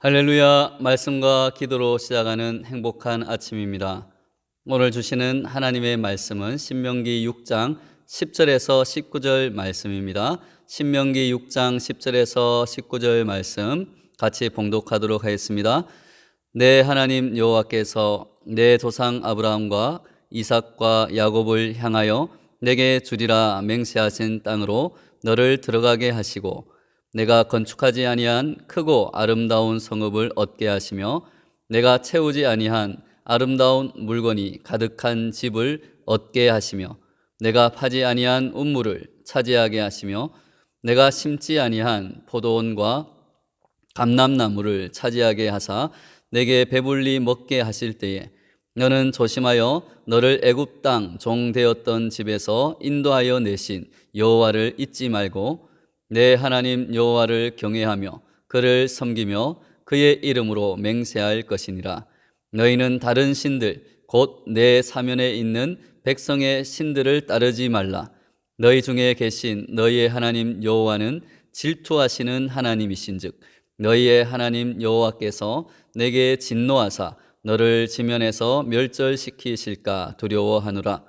할렐루야. 말씀과 기도로 시작하는 행복한 아침입니다. 오늘 주시는 하나님의 말씀은 신명기 6장 10절에서 19절 말씀입니다. 신명기 6장 10절에서 19절 말씀 같이 봉독하도록 하겠습니다. 내 하나님 여호와께서 내 조상 아브라함과 이삭과 야곱을 향하여 내게 주리라 맹세하신 땅으로 너를 들어가게 하시고 내가 건축하지 아니한 크고 아름다운 성읍을 얻게 하시며 내가 채우지 아니한 아름다운 물건이 가득한 집을 얻게 하시며 내가 파지 아니한 운물을 차지하게 하시며 내가 심지 아니한 포도원과 감람나무를 차지하게 하사 내게 배불리 먹게 하실 때에 너는 조심하여 너를 애굽 땅 종되었던 집에서 인도하여 내신 여호와를 잊지 말고 내 하나님 여호와를 경외하며 그를 섬기며 그의 이름으로 맹세할 것이니라. 너희는 다른 신들 곧 내 사면에 있는 백성의 신들을 따르지 말라. 너희 중에 계신 너희의 하나님 여호와는 질투하시는 하나님이신즉 너희의 하나님 여호와께서 내게 진노하사 너를 지면에서 멸절시키실까 두려워하노라.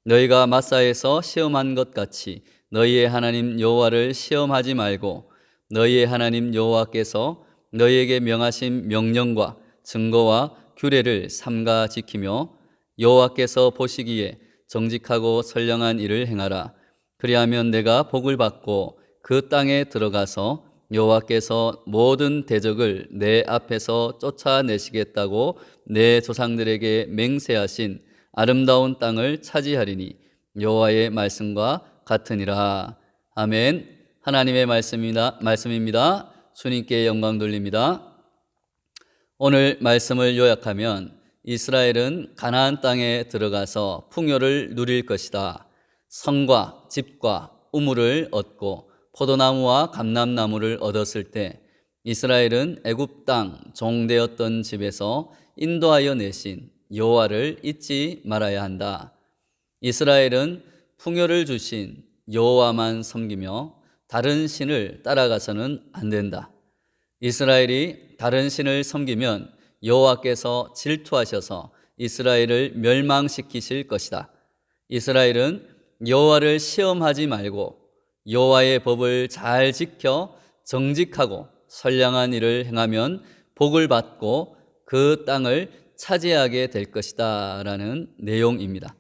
너희가 마사에서 시험한 것 같이 너희의 하나님 여호와를 시험하지 말고 너희의 하나님 여호와께서 너희에게 명하신 명령과 증거와 규례를 삼가 지키며 여호와께서 보시기에 정직하고 선량한 일을 행하라. 그리하면 내가 복을 받고 그 땅에 들어가서 여호와께서 모든 대적을 내 앞에서 쫓아내시겠다고 내 조상들에게 맹세하신 아름다운 땅을 차지하리니 여호와의 말씀과 같으니라. 아멘. 하나님의 말씀입니다. 주님께 영광 돌립니다. 오늘 말씀을 요약하면 이스라엘은 가나안 땅에 들어가서 풍요를 누릴 것이다. 성과 집과 우물을 얻고 포도나무와 감람나무를 얻었을 때 이스라엘은 애굽 땅 종되었던 집에서 인도하여 내신 여호와를 잊지 말아야 한다. 이스라엘은 풍요를 주신 여호와만 섬기며 다른 신을 따라가서는 안 된다. 이스라엘이 다른 신을 섬기면 여호와께서 질투하셔서 이스라엘을 멸망시키실 것이다. 이스라엘은 여호와를 시험하지 말고 여호와의 법을 잘 지켜 정직하고 선량한 일을 행하면 복을 받고 그 땅을 차지하게 될 것이다 라는 내용입니다.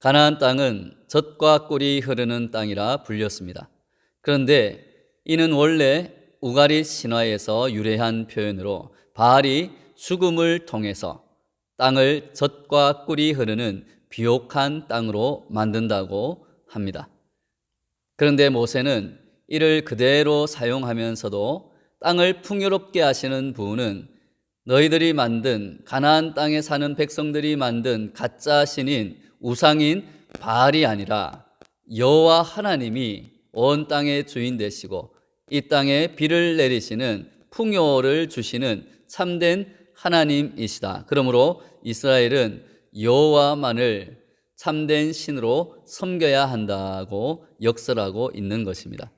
가나안 땅은 젖과 꿀이 흐르는 땅이라 불렸습니다. 그런데 이는 원래 우가리 신화에서 유래한 표현으로 바알이 죽음을 통해서 땅을 젖과 꿀이 흐르는 비옥한 땅으로 만든다고 합니다. 그런데 모세는 이를 그대로 사용하면서도 땅을 풍요롭게 하시는 부분은 너희들이 만든 가나안 땅에 사는 백성들이 만든 가짜 신인 우상인 바알이 아니라 여호와 하나님이 온 땅의 주인 되시고 이 땅에 비를 내리시는 풍요를 주시는 참된 하나님이시다. 그러므로 이스라엘은 여호와만을 참된 신으로 섬겨야 한다고 역설하고 있는 것입니다.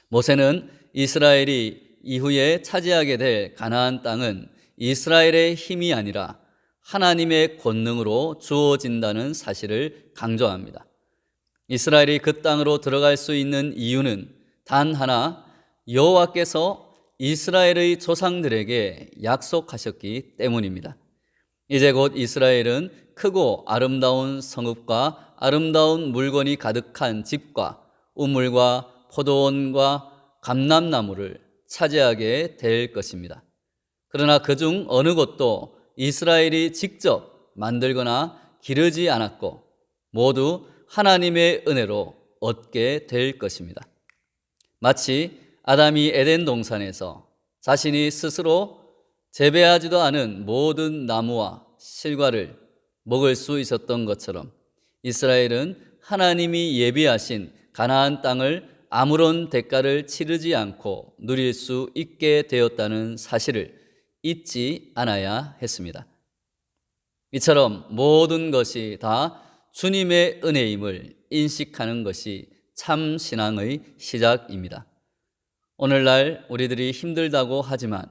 모세는 이스라엘이 이후에 차지하게 될 가나안 땅은 이스라엘의 힘이 아니라 하나님의 권능으로 주어진다는 사실을 강조합니다. 이스라엘이 그 땅으로 들어갈 수 있는 이유는 단 하나, 여호와께서 이스라엘의 조상들에게 약속하셨기 때문입니다. 이제 곧 이스라엘은 크고 아름다운 성읍과 아름다운 물건이 가득한 집과 우물과 포도원과 감람나무를 차지하게 될 것입니다. 그러나 그중 어느 곳도 이스라엘이 직접 만들거나 기르지 않았고 모두 하나님의 은혜로 얻게 될 것입니다. 마치 아담이 에덴 동산에서 자신이 스스로 재배하지도 않은 모든 나무와 실과를 먹을 수 있었던 것처럼 이스라엘은 하나님이 예비하신 가나안 땅을 아무런 대가를 치르지 않고 누릴 수 있게 되었다는 사실을 잊지 않아야 했습니다. 이처럼 모든 것이 다 주님의 은혜임을 인식하는 것이 참 신앙의 시작입니다. 오늘날 우리들이 힘들다고 하지만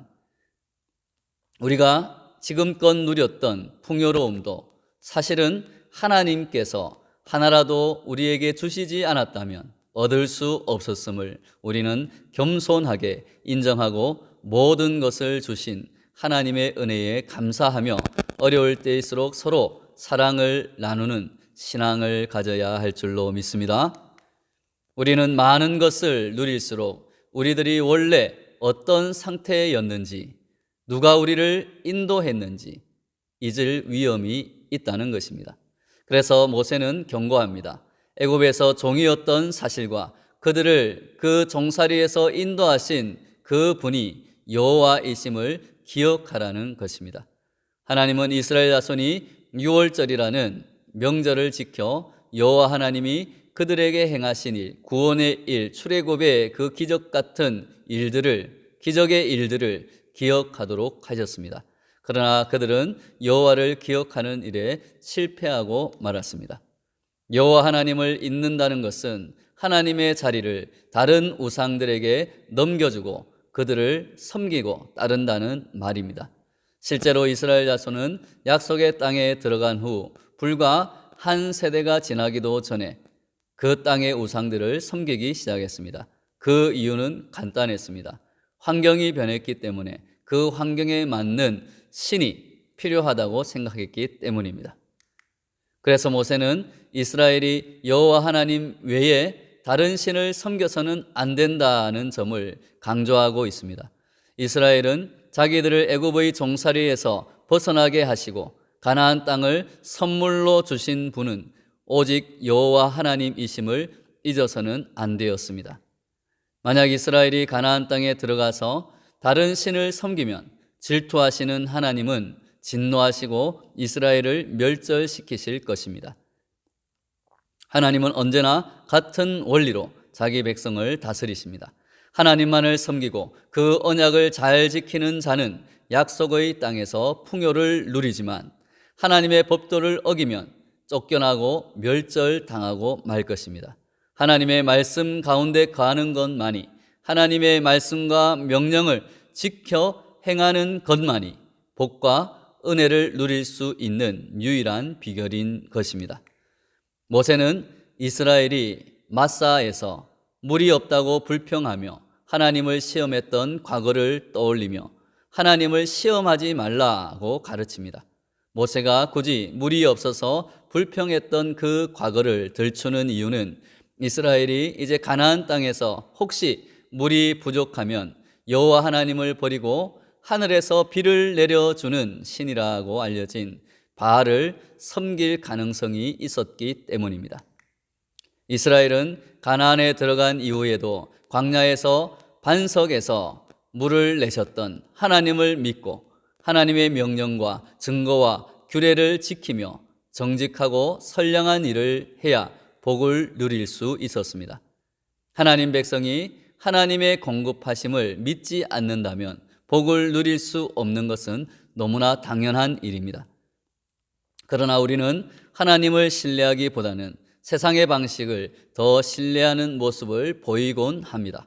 우리가 지금껏 누렸던 풍요로움도 사실은 하나님께서 하나라도 우리에게 주시지 않았다면 얻을 수 없었음을 우리는 겸손하게 인정하고 모든 것을 주신 하나님의 은혜에 감사하며 어려울 때일수록 서로 사랑을 나누는 신앙을 가져야 할 줄로 믿습니다. 우리는 많은 것을 누릴수록 우리들이 원래 어떤 상태였는지, 누가 우리를 인도했는지 잊을 위험이 있다는 것입니다. 그래서 모세는 경고합니다. 애굽에서 종이었던 사실과 그들을 그 종살이에서 인도하신 그 분이 여호와이심을 기억하라는 것입니다. 하나님은 이스라엘 자손이 유월절이라는 명절을 지켜 여호와 하나님이 그들에게 행하신 일, 구원의 일, 출애굽의 그 기적 같은 일들을, 기적의 일들을 기억하도록 하셨습니다. 그러나 그들은 여호와를 기억하는 일에 실패하고 말았습니다. 여호와 하나님을 잊는다는 것은 하나님의 자리를 다른 우상들에게 넘겨주고 그들을 섬기고 따른다는 말입니다. 실제로 이스라엘 자손은 약속의 땅에 들어간 후 불과 한 세대가 지나기도 전에 그 땅의 우상들을 섬기기 시작했습니다. 그 이유는 간단했습니다. 환경이 변했기 때문에 그 환경에 맞는 신이 필요하다고 생각했기 때문입니다. 그래서 모세는 이스라엘이 여호와 하나님 외에 다른 신을 섬겨서는 안 된다는 점을 강조하고 있습니다. 이스라엘은 자기들을 애굽의 종살이에서 벗어나게 하시고 가나안 땅을 선물로 주신 분은 오직 여호와 하나님이심을 잊어서는 안 되었습니다. 만약 이스라엘이 가나안 땅에 들어가서 다른 신을 섬기면 질투하시는 하나님은 진노하시고 이스라엘을 멸절시키실 것입니다. 하나님은 언제나 같은 원리로 자기 백성을 다스리십니다. 하나님만을 섬기고 그 언약을 잘 지키는 자는 약속의 땅에서 풍요를 누리지만 하나님의 법도를 어기면 쫓겨나고 멸절당하고 말 것입니다. 하나님의 말씀 가운데 거하는 것만이, 하나님의 말씀과 명령을 지켜 행하는 것만이 복과 은혜를 누릴 수 있는 유일한 비결인 것입니다. 모세는 이스라엘이 마사에서 물이 없다고 불평하며 하나님을 시험했던 과거를 떠올리며 하나님을 시험하지 말라고 가르칩니다. 모세가 굳이 물이 없어서 불평했던 그 과거를 들추는 이유는 이스라엘이 이제 가나안 땅에서 혹시 물이 부족하면 여호와 하나님을 버리고 하늘에서 비를 내려주는 신이라고 알려진 바알을 섬길 가능성이 있었기 때문입니다. 이스라엘은 가나안에 들어간 이후에도 광야에서 반석에서 물을 내셨던 하나님을 믿고 하나님의 명령과 증거와 규례를 지키며 정직하고 선량한 일을 해야 복을 누릴 수 있었습니다. 하나님 백성이 하나님의 공급하심을 믿지 않는다면 복을 누릴 수 없는 것은 너무나 당연한 일입니다. 그러나 우리는 하나님을 신뢰하기보다는 세상의 방식을 더 신뢰하는 모습을 보이곤 합니다.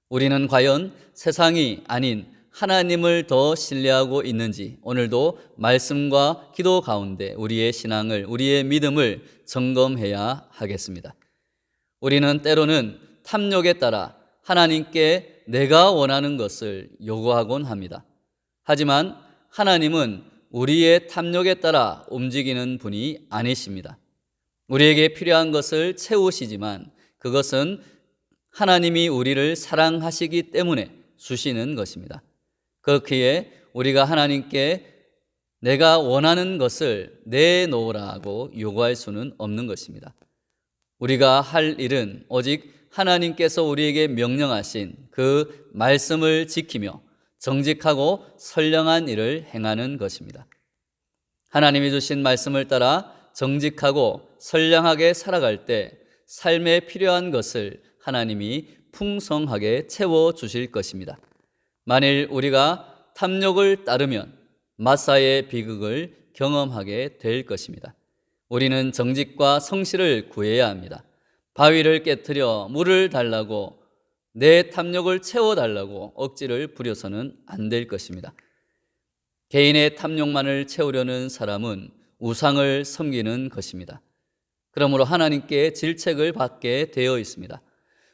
우리는 과연 세상이 아닌 하나님을 더 신뢰하고 있는지 오늘도 말씀과 기도 가운데 우리의 신앙을, 우리의 믿음을 점검해야 하겠습니다. 우리는 때로는 탐욕에 따라 하나님께 내가 원하는 것을 요구하곤 합니다. 하지만 하나님은 우리의 탐욕에 따라 움직이는 분이 아니십니다. 우리에게 필요한 것을 채우시지만 그것은 하나님이 우리를 사랑하시기 때문에 주시는 것입니다. 그렇기에 우리가 하나님께 내가 원하는 것을 내놓으라고 요구할 수는 없는 것입니다. 우리가 할 일은 오직 하나님께서 우리에게 명령하신 그 말씀을 지키며 정직하고 선량한 일을 행하는 것입니다. 하나님이 주신 말씀을 따라 정직하고 선량하게 살아갈 때 삶에 필요한 것을 하나님이 풍성하게 채워주실 것입니다. 만일 우리가 탐욕을 따르면 마사의 비극을 경험하게 될 것입니다. 우리는 정직과 성실을 구해야 합니다. 바위를 깨트려 물을 달라고 내 탐욕을 채워달라고 억지를 부려서는 안 될 것입니다. 개인의 탐욕만을 채우려는 사람은 우상을 섬기는 것입니다. 그러므로 하나님께 질책을 받게 되어 있습니다.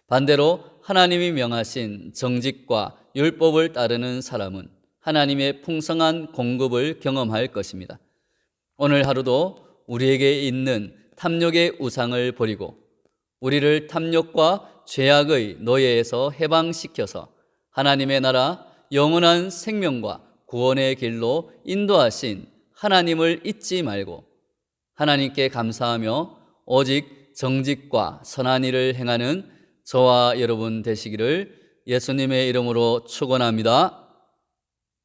반대로 하나님이 명하신 정직과 율법을 따르는 사람은 하나님의 풍성한 공급을 경험할 것입니다. 오늘 하루도 우리에게 있는 탐욕의 우상을 버리고 우리를 탐욕과 죄악의 노예에서 해방시켜서 하나님의 나라 영원한 생명과 구원의 길로 인도하신 하나님을 잊지 말고 하나님께 감사하며 오직 정직과 선한 일을 행하는 저와 여러분 되시기를 예수님의 이름으로 축원합니다.